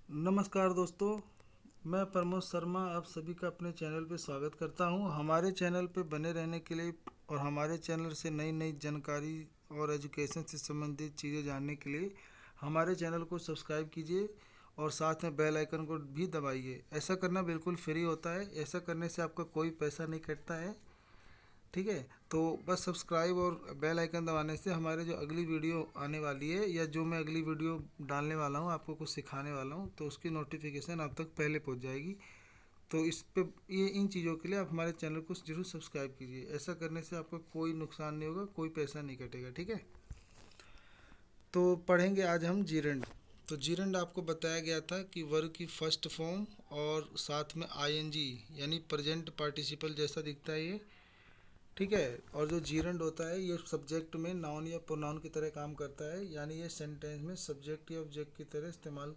नमस्कार दोस्तों, मैं प्रमोद शर्मा आप सभी का अपने चैनल पे स्वागत करता हूं। हमारे चैनल पे बने रहने के लिए और हमारे चैनल से नई नई जानकारी और एजुकेशन से संबंधित चीज़ें जानने के लिए हमारे चैनल को सब्सक्राइब कीजिए और साथ में बेल आइकन को भी दबाइए। ऐसा करना बिल्कुल फ्री होता है, ऐसा करने से आपका कोई पैसा नहीं कटता है। ठीक है, तो बस सब्सक्राइब और बेल आइकन दबाने से हमारे जो अगली वीडियो आने वाली है या जो मैं अगली वीडियो डालने वाला हूँ, आपको कुछ सिखाने वाला हूँ, तो उसकी नोटिफिकेशन आप तक पहले पहुँच जाएगी। तो इस पे ये इन चीज़ों के लिए आप हमारे चैनल को जरूर सब्सक्राइब कीजिए। ऐसा करने से आपका कोई नुकसान नहीं होगा, कोई पैसा नहीं कटेगा। ठीक है, तो पढ़ेंगे आज हम जीरंड। तो जीरंड आपको बताया गया था कि वर्ब की फर्स्ट फॉर्म और साथ में आईएनजी यानी प्रेजेंट पार्टिसिपल जैसा दिखता है ये। ठीक है, और जो जीरंड होता है ये सब्जेक्ट में नाउन या प्रोनाउन की तरह काम करता है, यानी ये सेंटेंस में सब्जेक्ट या ऑब्जेक्ट की तरह इस्तेमाल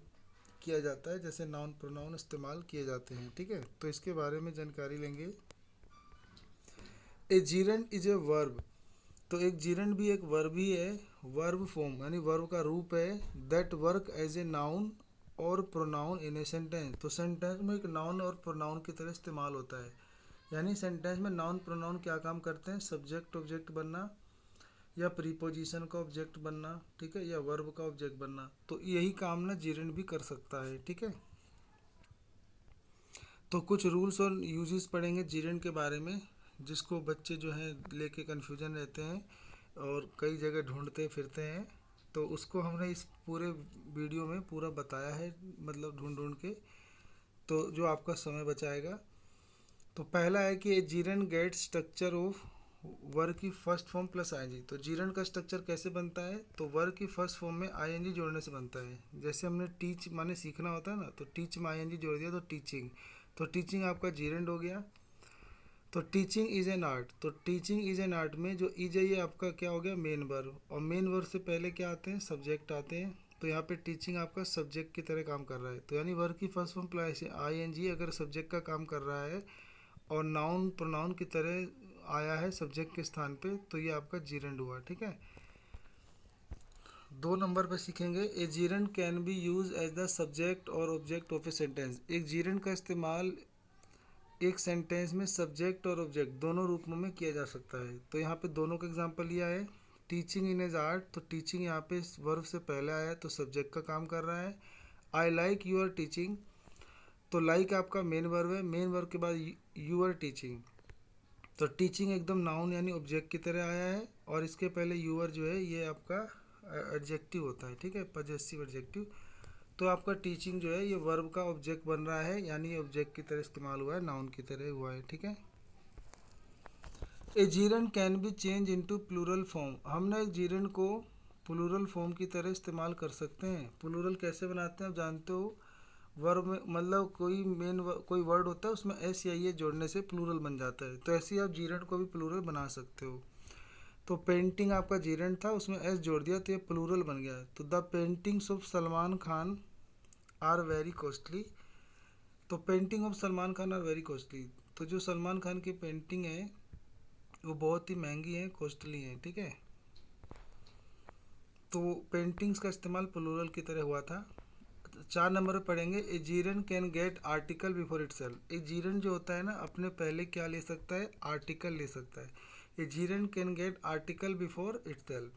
किया जाता है, जैसे नाउन प्रोनाउन इस्तेमाल किए जाते हैं। ठीक है, तो इसके बारे में जानकारी लेंगे। ए जीरंड इज ए वर्ब। तो एक जीरंड भी एक वर्ब ही है, वर्ब फॉर्म यानी वर्ब का रूप है, that work as a noun और प्रोनाउन इन ए सेंटेंस। तो सेंटेंस में एक नाउन और प्रोनाउन की तरह इस्तेमाल होता है, यानी सेंटेंस में नाउन प्रोनाउन क्या काम करते हैं, सब्जेक्ट ऑब्जेक्ट बनना या प्रीपोजिशन का ऑब्जेक्ट बनना, ठीक है, या वर्ब का ऑब्जेक्ट बनना। तो यही काम ना जीरेंड भी कर सकता है। ठीक है, तो कुछ रूल्स और यूजेस पढ़ेंगे जीरेंड के बारे में, जिसको बच्चे जो हैं लेके कन्फ्यूजन रहते हैं और कई जगह ढूंढते फिरते हैं। तो उसको हमने इस पूरे वीडियो में पूरा बताया है, मतलब ढूंढ ढूंढ के, तो जो आपका समय बचाएगा। तो पहला है कि जीरन गेट स्ट्रक्चर ऑफ वर्ग की फर्स्ट फॉर्म प्लस आईएनजी। तो जीरन का स्ट्रक्चर कैसे बनता है, तो वर्ग की फर्स्ट फॉर्म में आईएनजी जोड़ने से बनता है। जैसे हमने टीच माने सीखना होता है ना, तो टीच में आईएनजी जोड़ दिया तो टीचिंग। तो टीचिंग आपका जीरंड हो गया। तो टीचिंग इज एन आर्ट। तो टीचिंग इज एन आर्ट में जो इज है ये आपका क्या हो गया, मेन वर्ब, और मेन वर्ब से पहले क्या आते हैं, सब्जेक्ट आते हैं। तो यहाँ पे टीचिंग आपका सब्जेक्ट की तरह काम कर रहा है, तो यानी वर्ब की फर्स्ट फॉर्म प्लस आईएनजी अगर सब्जेक्ट का काम कर रहा है और नाउन प्रोनाउन की तरह आया है सब्जेक्ट के स्थान पे, तो ये आपका जीरंड हुआ। ठीक है, 2 नंबर पे सीखेंगे a gerund can be used as the subject और ऑब्जेक्ट ऑफ ए सेंटेंस। एक जीरंड का इस्तेमाल एक सेंटेंस में सब्जेक्ट और ऑब्जेक्ट दोनों रूपों में किया जा सकता है। तो यहाँ पे दोनों का एग्जांपल लिया है। टीचिंग इन एज आर्ट, तो टीचिंग यहाँ पे वर्ब से पहले आया है तो सब्जेक्ट का काम कर रहा है। आई लाइक यूर टीचिंग, तो लाइक आपका मेन वर्ब है, मेन वर्ब के बाद यूर टीचिंग। तो टीचिंग एकदम नाउन यानी ऑब्जेक्ट की तरह आया है, और इसके पहले यूअर जो है ये आपका एडजेक्टिव होता है। ठीक है, पजेसिव एडजेक्टिव। तो आपका टीचिंग जो है ये वर्ब का ऑब्जेक्ट बन रहा है, यानी ऑब्जेक्ट की तरह इस्तेमाल हुआ है, नाउन की तरह हुआ है। ठीक है, a gerund can be change into plural form. हमने जीरंड को प्लूरल फॉर्म की तरह इस्तेमाल कर सकते हैं। प्लूरल कैसे बनाते हैं आप जानते हो, वर्ब में मतलब कोई वर्ड होता है उसमें एस या ये जोड़ने से प्लूरल बन जाता है, तो ऐसे ही आप जीरंड को भी प्लूरल बना सकते हो। तो पेंटिंग आपका जीरंड था, उसमें एस जोड़ दिया तो ये प्लूरल बन गया। तो the paintings of Salman Khan are very costly. तो painting of Salman Khan are very costly, तो जो सलमान खान की पेंटिंग है वो बहुत ही महंगी है, कॉस्टली है। ठीक है, तो पेंटिंग्स का इस्तेमाल प्लूरल की तरह हुआ था। 4 नंबर पर पढ़ेंगे a gerund can get article before itself. एक जीरन जो होता है ना अपने पहले क्या ले सकता है, आर्टिकल ले सकता है। A gerund can get article before itself.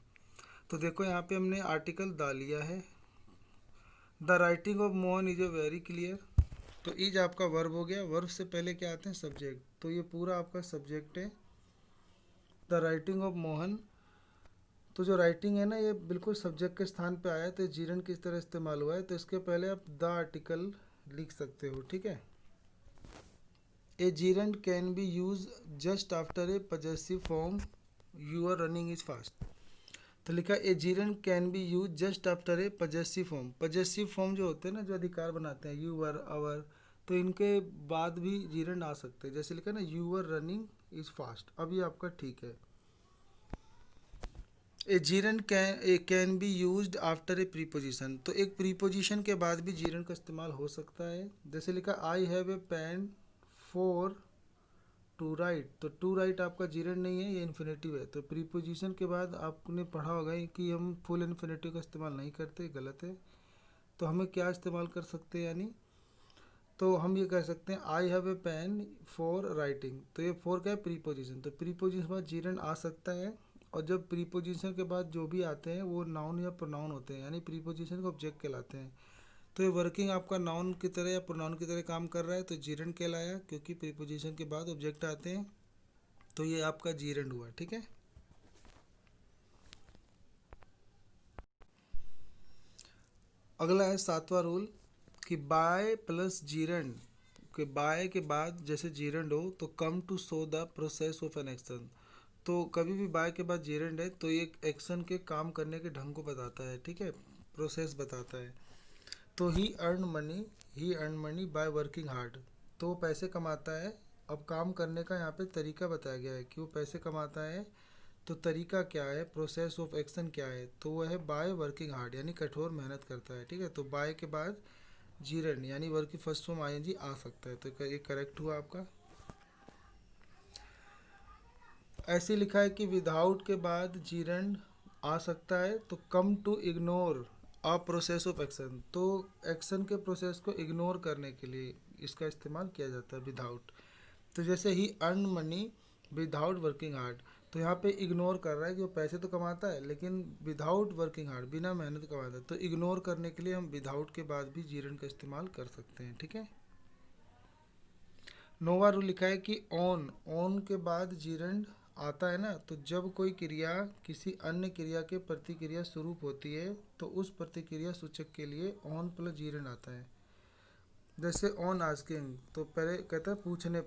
तो देखो यहाँ पे हमने आर्टिकल दा लिया है। The writing of Mohan is a very clear. तो इज आपका वर्ब हो गया, वर्ब से पहले क्या आते हैं, सब्जेक्ट, तो ये पूरा आपका सब्जेक्ट है। द राइटिंग ऑफ मोहन, तो जो राइटिंग है ना ये बिल्कुल सब्जेक्ट के स्थान पे आया है, तो जीरन किस तरह इस्तेमाल हुआ है, तो इसके पहले आप द आर्टिकल लिख सकते हो। ठीक है, a gerund can be use just after a possessive form, you are running is fast. तो लिखा a gerund can be use just after a possessive form. Possessive form जो होते हैं ना, जो अधिकार बनाते हैं, यू आर आवर, तो इनके बाद भी जीरन आ सकते हैं। जैसे लिखा ना you are running is fast, अब ये आपका ठीक है। A gerund can be used after a preposition. तो एक प्रीपोजिशन के बाद भी जीरन का इस्तेमाल हो सकता है। जैसे लिखा I have a pen for to write, तो टू राइट आपका जीरन नहीं है, ये इन्फिनेटिव है। तो प्रीपोजिशन के बाद आपने पढ़ा होगा कि हम फुल इन्फिनेटिव का इस्तेमाल नहीं करते, गलत है। तो हमें क्या इस्तेमाल कर सकते हैं, यानी तो हम ये कह सकते हैं I have a pen for writing. तो ये फॉर क्या है, प्रीपोजिशन। तो प्रीपोजिशन के बाद जीरन आ सकता है, और जब प्रीपोजिशन के बाद जो भी आते हैं वो नाउन या प्रोनाउन होते हैं, यानी प्रीपोजिशन को ऑब्जेक्ट कहलाते हैं। तो ये वर्किंग आपका नाउन की तरह या प्रोनाउन की तरह काम कर रहा है, तो जीरन कहलाया, क्योंकि प्रीपोजिशन के बाद ऑब्जेक्ट आते हैं। तो ये आपका जीरन हुआ, ठीक है। अगला है 7वां रूल कि बाय प्लस जीरन के बाय के बाद जैसे जीरंड हो तो come to show the process of an action. तो कभी भी बाय के बाद जीरंड है तो ये एक्शन के काम करने के ढंग को बताता है, ठीक है, प्रोसेस बताता है। तो he earn money by working hard. तो वो पैसे कमाता है। अब काम करने का यहाँ पे तरीका बताया गया है कि वो पैसे कमाता है, तो तरीका क्या है, प्रोसेस ऑफ एक्शन क्या है, तो वो है बाय वर्किंग हार्ड, यानी कठोर मेहनत करता है, ठीक है। तो बाय के बाद जीरन यानी वर्क की फर्स्ट फॉर्म आईएनजी आ सकता है, तो ये करेक्ट हुआ आपका। ऐसे लिखा है कि विदाउट के बाद जीरन आ सकता है, तो come to ignore a process of action. तो एक्शन के प्रोसेस को इग्नोर करने के लिए इसका इस्तेमाल किया जाता है विदाउट। तो जैसे he earn money without working hard, तो यहाँ पे इग्नोर कर रहा है कि वो पैसे तो कमाता है लेकिन विदाउट वर्किंग हार्ड, बिना मेहनत कमाता है। तो इग्नोर करने के लिए हम विदाउट के बाद भी जीरन का इस्तेमाल कर सकते हैं, ठीक है। नोवा रूल लिखा है कि ऑन के बाद जीरंड आता है ना, तो जब कोई क्रिया किसी अन्य क्रिया के प्रतिक्रिया स्वरूप होती है तो उस प्रतिक्रिया सूचक के लिए ऑन प्लस जीरंड आता है। जैसे ऑन आस्किंग, तो पहले कहता है पूछने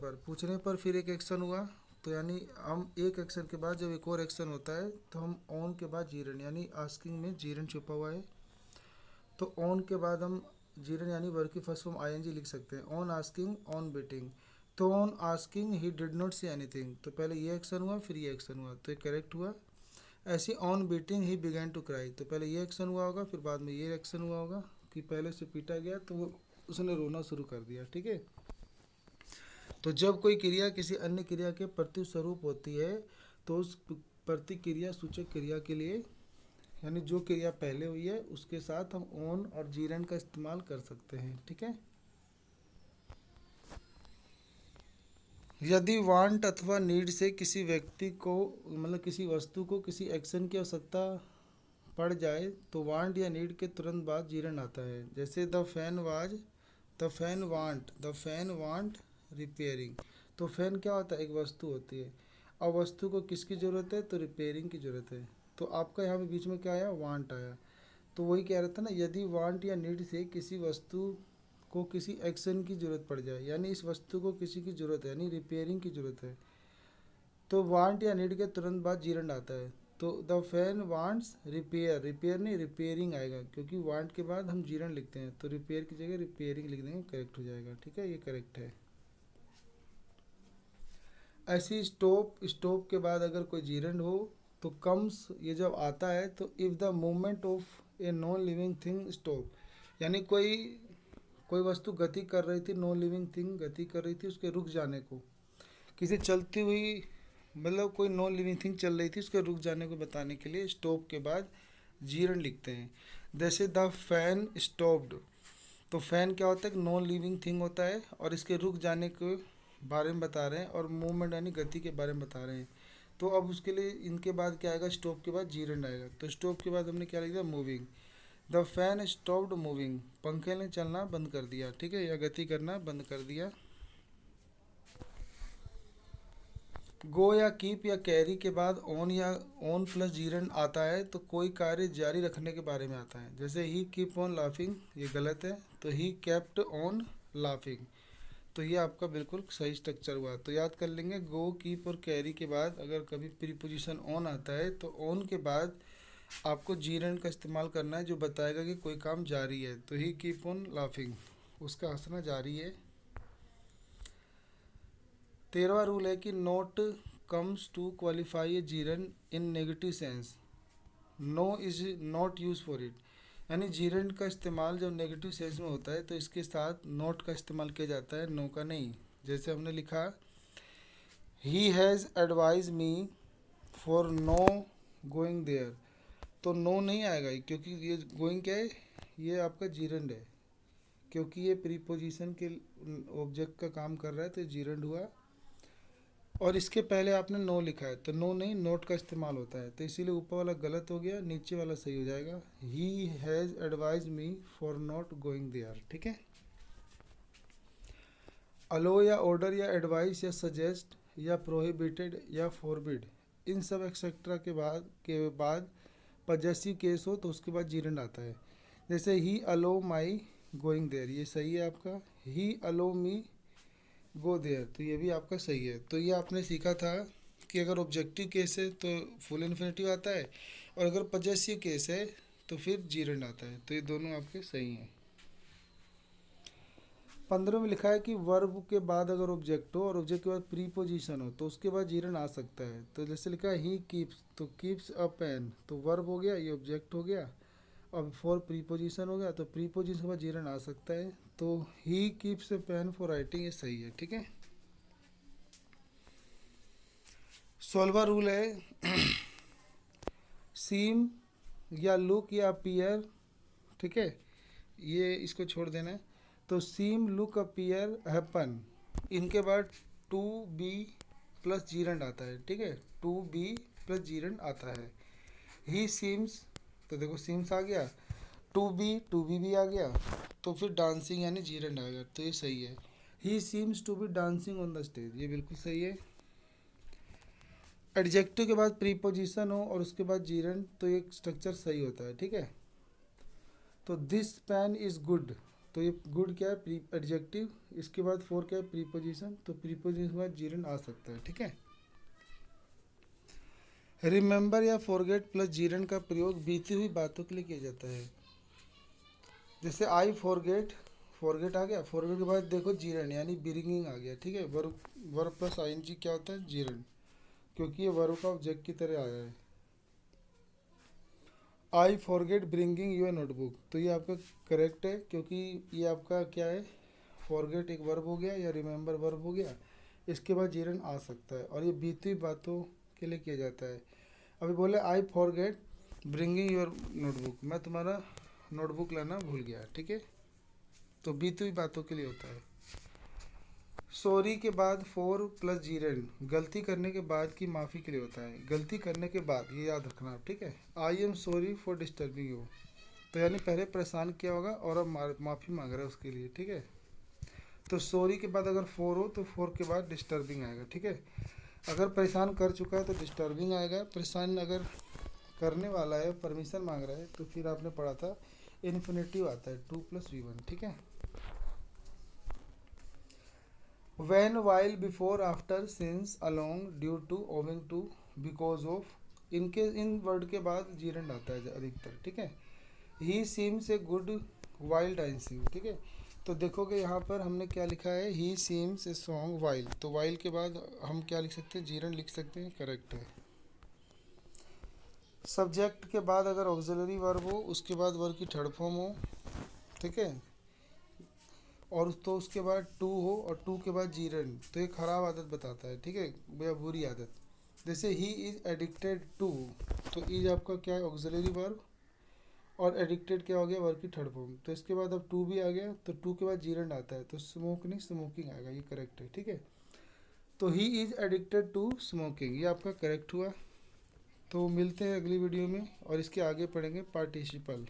पर फिर एक एक्शन हुआ, तो यानी हम एक एक्शन के बाद जब एक और एक्शन होता है तो हम ऑन के बाद जीरन, यानी आस्किंग में जीरन छुपा हुआ है, तो ऑन के बाद हम जीरन यानी वर्ब की फर्स्ट फॉर्म आईएनजी लिख सकते हैं। On asking, on beating. तो on asking he did not say anything, तो पहले ये एक्शन हुआ फिर ये एक्शन हुआ, तो ये करेक्ट हुआ। ऐसे on beating he began to cry, तो पहले ये एक्शन हुआ होगा फिर बाद में ये एक्शन हुआ होगा कि पहले से पीटा गया तो वो उसने रोना शुरू कर दिया, ठीक है। तो जब कोई क्रिया किसी अन्य क्रिया के प्रतिस्वरूप होती है तो उस प्रतिक्रिया सूचक क्रिया के लिए, यानी जो क्रिया पहले हुई है उसके साथ हम ऑन और जीरन का इस्तेमाल कर सकते हैं, ठीक है। यदि वांट अथवा नीड से किसी व्यक्ति को मतलब किसी वस्तु को किसी एक्शन की आवश्यकता पड़ जाए तो वांट या नीड के तुरंत बाद जीरन आता है। जैसे द फैन वांट रिपेयरिंग। तो फैन क्या होता है, एक वस्तु होती है। अब वस्तु को किसकी ज़रूरत है, तो रिपेयरिंग की ज़रूरत है। तो आपका यहाँ पे बीच में क्या आया, वांट आया। तो वही कह रहा था ना, यदि वांट या नीड से किसी वस्तु को किसी एक्शन की ज़रूरत पड़ जाए, यानी इस वस्तु को किसी की ज़रूरत है, यानी रिपेयरिंग की ज़रूरत है, तो वांट या नीड के तुरंत बाद जीरन आता है। तो द फैन वांट्स रिपेयर नहीं रिपेयरिंग आएगा, क्योंकि वांट के बाद हम जीरन लिखते हैं, तो रिपेयर की जगह रिपेयरिंग लिख देंगे, करेक्ट हो जाएगा, ठीक है, ये करेक्ट है। ऐसी स्टॉप के बाद अगर कोई जीरन हो तो कम्स ये जब आता है तो if the movement of a non living thing stop, यानी कोई कोई वस्तु गति कर रही थी, नॉन लिविंग थिंग गति कर रही थी, उसके रुक जाने को, किसी चलती हुई मतलब कोई नॉन लिविंग थिंग चल रही थी उसके रुक जाने को बताने के लिए स्टॉप के बाद जीरन लिखते हैं। जैसे द फैन स्टॉप्ड, तो फैन क्या होता है, एक नॉन लिविंग थिंग होता है और इसके रुक जाने के बारे में बता रहे हैं, और मूवमेंट यानी गति के बारे में बता रहे हैं। तो अब उसके लिए इनके बाद क्या आएगा, स्टॉप के बाद जीरन आएगा। तो स्टॉप के बाद हमने क्या लिख दिया, moving. The fan stopped moving, पंखे ने चलना बंद कर दिया, ठीक है, या गति करना बंद कर दिया। गो या कीप या कैरी के बाद ऑन या ऑन प्लस जीरन आता है तो कोई कार्य जारी रखने के बारे में आता है। जैसे ही कीप ऑन लाफिंग, ये गलत है, तो ही केप्ट ऑन लाफिंग, तो ये आपका बिल्कुल सही स्ट्रक्चर हुआ। तो याद कर लेंगे, गो कीप और कैरी के बाद अगर कभी प्रीपोजिशन ऑन आता है तो ऑन के बाद आपको जीरन का इस्तेमाल करना है, जो बताएगा कि कोई काम जारी है। तो ही कीप ऑन लाफिंग, उसका हंसना जारी है। 13वां रूल है कि not comes to qualify a gerund in negative sense, no is not use for it, यानी जीरन का इस्तेमाल जब नेगेटिव सेंस में होता है तो इसके साथ नोट का इस्तेमाल किया जाता है, नो का नहीं। जैसे हमने लिखा he has advise me for no going there, तो नो नहीं आएगा क्योंकि ये गोइंग क्या है, ये आपका जीरंड है, क्योंकि ये प्रीपोजिशन के ऑब्जेक्ट का काम कर रहा है तो जीरंड हुआ। और इसके पहले आपने नो लिखा है तो नो नहीं, नोट का इस्तेमाल होता है, तो इसीलिए ऊपर वाला गलत हो गया, नीचे वाला सही हो जाएगा। He has advise me for not going there. ठीक है। अलो या ऑर्डर या एडवाइस या सजेस्ट या प्रोहिबिटेड या फॉरबिड, इन सब एक्सेट्रा के बाद पजेसिव केस हो तो उसके बाद जीरंड आता है। जैसे ही अलो माई गोइंग देयर, ये सही है आपका। ही अलो मी गो देयर, तो ये भी आपका सही है। तो ये आपने सीखा था कि अगर ऑब्जेक्टिव केस है तो फुल इन्फिनेटिव आता है, और अगर पजेसिव केस है तो फिर जीरंड आता है। तो ये दोनों आपके सही हैं। 15 में लिखा है कि वर्ब के बाद अगर ऑब्जेक्ट हो और ऑब्जेक्ट के बाद प्रीपोजिशन हो तो उसके बाद जीरंड आ सकता है। तो जैसे लिखा है ही कीप्स, तो कीप्स अ पेन, तो वर्ब हो गया, ये ऑब्जेक्ट हो गया। अब फॉर प्रीपोजिशन हो गया, तो प्रीपोजिशन के बाद जीरंड आ सकता है। तो he keeps a pen for writing, ये सही है। ठीक है। 16वां रूल है सीम या लुक या अपीयर। ठीक है, ये इसको छोड़ देना है। तो सीम, लुक, अपीयर, हैपन, इनके बाद टू बी प्लस जीरंड आता है। ठीक है, टू बी प्लस जीरंड आता है। ही सीम्स, तो देखो सीम्स आ गया, टू बी भी आ गया, तो फिर डांसिंग यानी जीरंड आएगा, तो ये सही है। He seems to be dancing on the stage, ये बिल्कुल सही है। एडजेक्टिव के बाद प्रीपोजिशन हो और उसके बाद जीरंड, तो ये स्ट्रक्चर सही होता है। ठीक है। तो दिस पेन इज़ गुड, तो ये गुड क्या है, प्री एडजेक्टिव, इसके बाद फोर क्या है, प्रीपोजिशन, तो प्रीपोजिशन के बाद जीरंड आ सकता है। ठीक है। रिमेंबर या फॉरगेट प्लस जीरंड का प्रयोग बीती हुई बातों के लिए किया जाता है। जैसे आई फॉरगेट, फॉरगेट आ गया, फॉरगेट के बाद देखो जीरंड यानी ब्रिंगिंग आ गया। ठीक है, वर्ब प्लस आईएनजी क्या होता है, जीरंड, क्योंकि ये वर्ब का ऑब्जेक्ट की तरह आया है। I forget bringing your notebook, तो ये आपका करेक्ट है, क्योंकि ये आपका क्या है, फॉरगेट एक वर्ब हो गया या रिमेंबर वर्ब हो गया, इसके बाद जीरंड आ सकता है, और ये बीती हुई बातों के लिए किया जाता है। अभी बोले I forget bringing your notebook, मैं तुम्हारा नोटबुक लाना भूल गया। ठीक है, तो बीती हुई बातों के लिए होता है। सॉरी के बाद फोर प्लस जीरंड गलती करने के बाद की माफ़ी के लिए होता है। गलती करने के बाद, ये याद रखना आप। ठीक है, I am sorry for disturbing you, तो यानी पहले परेशान किया होगा और अब माफ़ी मांग रहा है उसके लिए। ठीक है, तो सॉरी के बाद अगर फोर हो तो फोर के बाद डिस्टर्बिंग आएगा। ठीक है, अगर परेशान कर चुका है तो डिस्टर्बिंग आएगा, परेशान अगर करने वाला है, परमिशन मांग रहा है, तो फिर आपने पढ़ा था इन्फिनेटिव आता है, टू प्लस वी1। ठीक है। when, while, before, after, since, along, due to, owing to, because of, इनके इन वर्ड के बाद जीरंड आता है अधिकतर। ठीक है। He seems a good while dancing. ठीक है, तो देखोगे यहाँ पर हमने क्या लिखा है, he seems a song while, तो वाइल के बाद हम क्या लिख सकते हैं, जीरंड लिख सकते हैं, करेक्ट है। सब्जेक्ट के बाद अगर ऑक्सिलरी वर्ब हो, उसके बाद वर्ब की थर्ड फॉर्म हो, ठीक है, और तो उसके बाद टू हो और टू के बाद जीरंड, तो एक खराब आदत बताता है। ठीक है, या बुरी आदत। जैसे ही इज़ एडिक्टेड टू, तो इज आपका क्या है, ऑक्सिलरी वर्ब, और एडिक्टेड क्या हो गया, वर्ब की थर्ड फॉर्म, तो इसके बाद अब टू भी आ गया, तो टू के बाद जीरंड आता है, तो स्मोक नहीं स्मोकिंग आएगा, ये करेक्ट है। ठीक है, तो he is addicted to smoking, ये आपका करेक्ट हुआ। तो मिलते हैं अगली वीडियो में और इसके आगे पढ़ेंगे पार्टिसिपल।